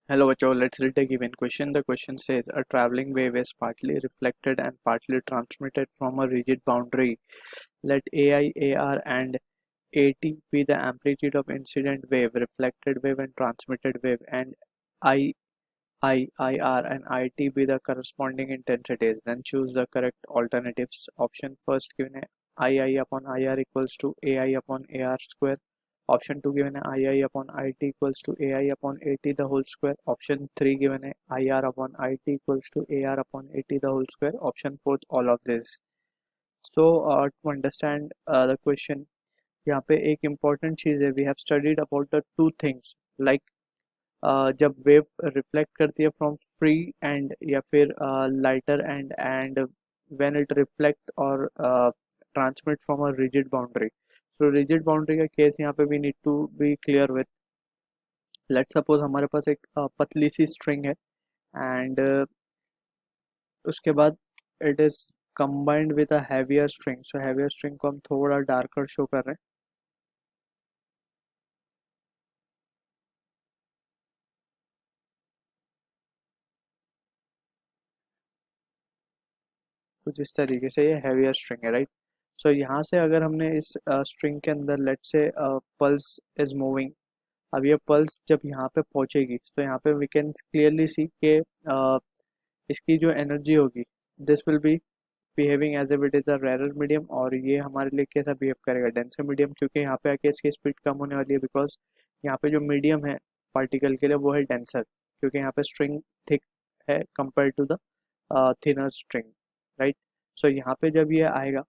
Hello, Bacho. Let's read the given question. The question says a traveling wave is partly reflected and partly transmitted from a rigid boundary. Let AI, AR, and AT be the amplitude of incident wave, reflected wave, and transmitted wave, and IR, and IT be the corresponding intensities. Then choose the correct alternatives. Option first given II upon IR equals to AI upon AR square. Option 2 given II upon IT equals to AI upon AT the whole square. Option 3 given IR upon IT equals to AR upon AT the whole square. Option 4 all of this. So to understand the question, यहाँ पे एक important चीज़ है. We have studied about the two things like जब wave reflect करती है from free end या फिर lighter end when it reflect और transmit from a rigid boundary. So rigid boundary का केस यहाँ पे we need to be clear with. Let's suppose हमारे पास एक पतली सी स्ट्रिंग है एंड उसके बाद it is combined with a heavier string. So heavier string को हम थोड़ा डार्कर शो कर रहे हैं कुछ इस तरीके से. ये हैवियर स्ट्रिंग है, राइट. सो यहाँ से अगर हमने इस स्ट्रिंग के अंदर let's say pulse is moving. अब ये पल्स जब यहाँ पे पहुंचेगी तो यहाँ पे वी कैन क्लियरली सी के इसकी जो एनर्जी होगी this will be behaving as if it is a rare medium. और ये हमारे लिए कैसा बिहेव करेगा, डेंसर मीडियम, क्योंकि यहाँ पे आके इसकी स्पीड कम होने वाली है बिकॉज यहाँ पे जो मीडियम है पार्टिकल के लिए वो है डेंसर, क्योंकि यहाँ पे स्ट्रिंग थिक है compare to the thinner string, right. So यहाँ पे जब ये आएगा,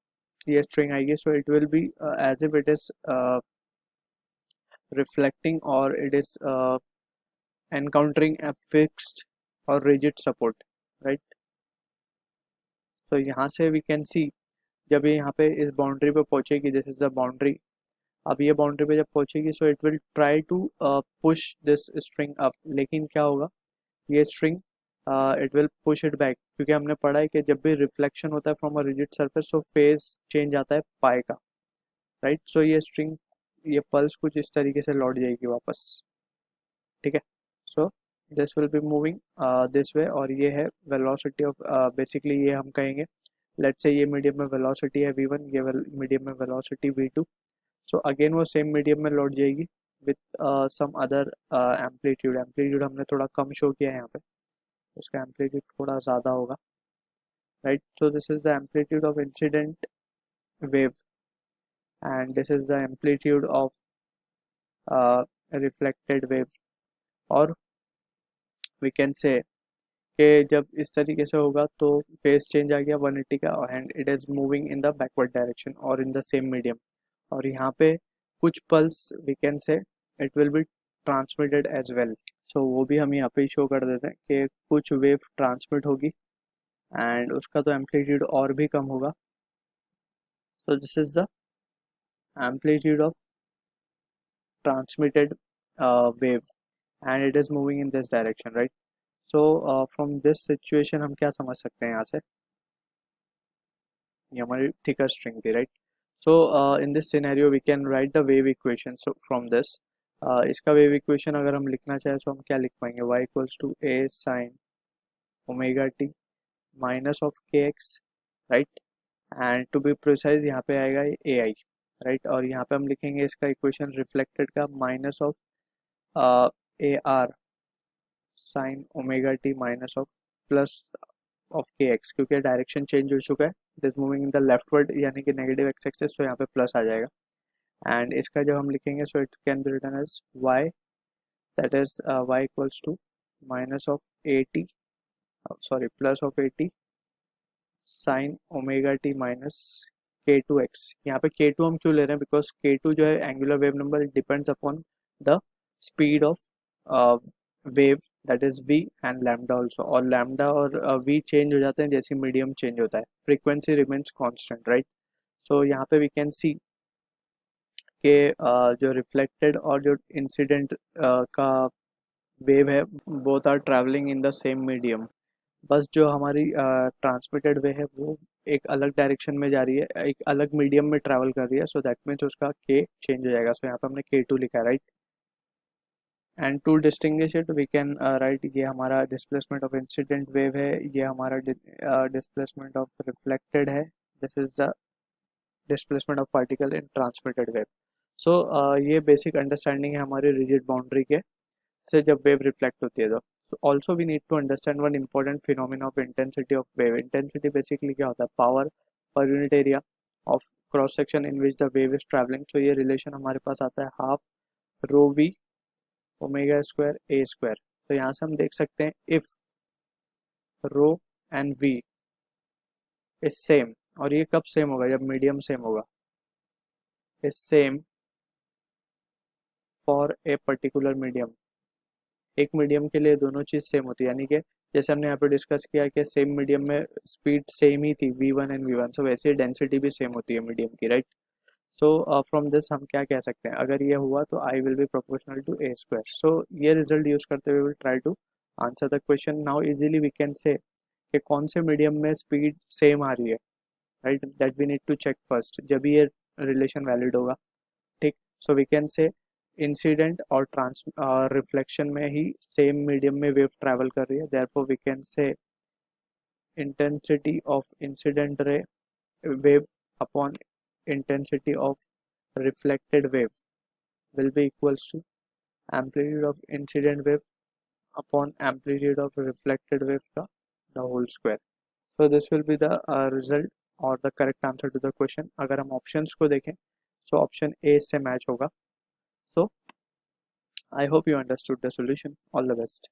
ये स्ट्रिंग आएगी, so it will be as if it is reflecting or it is encountering a fixed or rigid support, right. तो यहाँ से we can see जब ये यहाँ पे इस बाउंड्री पे पहुँचेगी, दिस इज द बाउंड्री. अब ये बाउंड्री पे जब पहुँचेगी so it will try to push this string up. लेकिन क्या होगा, ये string it will push it back, क्योंकि हमने पढ़ा है कि जब भी रिफ्लेक्शन होता है from a rigid surface so phase change आता है पाई का, राइट. सो ये स्ट्रिंग, ये पल्स कुछ इस तरीके से लौट जाएगी वापस, ठीक है. So this will be moving this way. और ये है वेलोसिटी ऑफ, बेसिकली ये हम कहेंगे लेट्स से ये मीडियम में वेलोसिटी है v1, ये मीडियम में वेलोसिटी v2. सो अगेन वो सेम मीडियम में लौट जाएगी with some other amplitude. Amplitude हमने थोड़ा कम शो किया है यहाँ पे, उसका एम्पलीट्यूड थोड़ा ज़्यादा होगा, right. So this is the amplitude of incident wave and this is the amplitude of reflected wave. और वी कैन से कि जब इस तरीके से होगा तो फेस चेंज आ गया 180 का and it is moving in the backward direction और इन द सेम मीडियम. और यहाँ पे कुछ pulse we can say it will be transmitted as well. So वो भी हम यहाँ पे शो कर देते हैं कि कुछ वेव ट्रांसमिट होगी एंड उसका तो एम्पलीट्यूड और भी कम होगा. So this is the amplitude of transmitted wave and it is moving in this direction, right. So from this situation हम क्या समझ सकते हैं यहाँ से, ये हमारी थिकर स्ट्रिंग थी, right. So in this scenario we can write the wave equation. So from this इसका वेव इक्वेशन अगर हम लिखना चाहें तो हम क्या लिख पाएंगे, y equals to a sine omega T minus of k x, right. And to be precise यहाँ पे आएगा ए आई, राइट. और यहाँ पे हम लिखेंगे इसका इक्वेशन रिफ्लेक्टेड का minus of A R sign omega T minus of plus of k x, क्योंकि डायरेक्शन चेंज हो चुका है, it is moving in the leftward यानी कि नेगेटिव एक्स एक्सिस, तो यहाँ पे प्लस आ जाएगा. एंड इसका जब हम लिखेंगे so it can be written as y, that is y equals to minus of A T, sorry plus of A T sine omega T minus K two X. यहाँ पे के टू हम क्यों ले रहे हैं, बिकॉज के टू जो है angular wave number, it depends upon the speed of wave that is v and lambda also. और लैम्डा और v चेंज हो जाते हैं जैसे मीडियम चेंज होता है, frequency remains constant, right. So यहाँ पे वी कैन सी के जो रिफ्लेक्टेड और जो इंसिडेंट का वेव है both are travelling in the same medium. बस जो हमारी ट्रांसमिटेड वे है वो एक अलग डायरेक्शन में जा रही है, एक अलग मीडियम में ट्रैवल कर रही है. सो दैट मीन्स उसका के चेंज हो जाएगा. सो यहाँ पे हमने के टू लिखा है, right. And to distinguish it we can write, ये हमारा डिस्प्लेसमेंट ऑफ इंसिडेंट वेव है, ये हमारा डिस्प्लेसमेंट ऑफ रिफ्लेक्टेड है, this is the displacement of particle in transmitted wave. So ये बेसिक अंडरस्टैंडिंग है हमारी रिजिड बाउंड्री के से जब वेव रिफ्लेक्ट होती है तो also we need to understand one important phenomena of intensity of wave. Intensity basically क्या होता है, power per unit area of cross section in which the wave is travelling. तो ये रिलेशन हमारे पास आता है half rho V omega square A square. तो यहाँ से हम देख सकते हैं if rho and V is same, और ये कब सेम होगा, जब मीडियम सेम होगा, is same for a particular medium. एक मीडियम के लिए दोनों चीज सेम होती है, यानी कि जैसे हमने यहाँ पे डिस्कस किया कि सेम मीडियम में स्पीड सेम ही थी v1 एंड v1, सो वैसे ही डेंसिटी भी सेम होती है मीडियम की, राइट। सो फ्रॉम दिस हम क्या कह सकते हैं, अगर ये हुआ तो I will be proportional to A square. So ये रिजल्ट यूज करते हुए will try to answer the question. Now easily we can say कि कौन से मीडियम में स्पीड सेम आ रही है, right, that we need to check first, जब ये रिलेशन वैलिड होगा, ठीक। So we can say incident और ट्रांस रिफ्लेक्शन में ही सेम मीडियम में वेव ट्रैवल कर रही है, therefore we can say intensity of incident ray wave upon intensity of reflected wave will be equals to amplitude of incident wave upon amplitude of reflected wave का the whole square. So this will be the result or the correct answer to the question. अगर हम options को देखें so option A से match होगा. So I hope you understood the solution. All the best.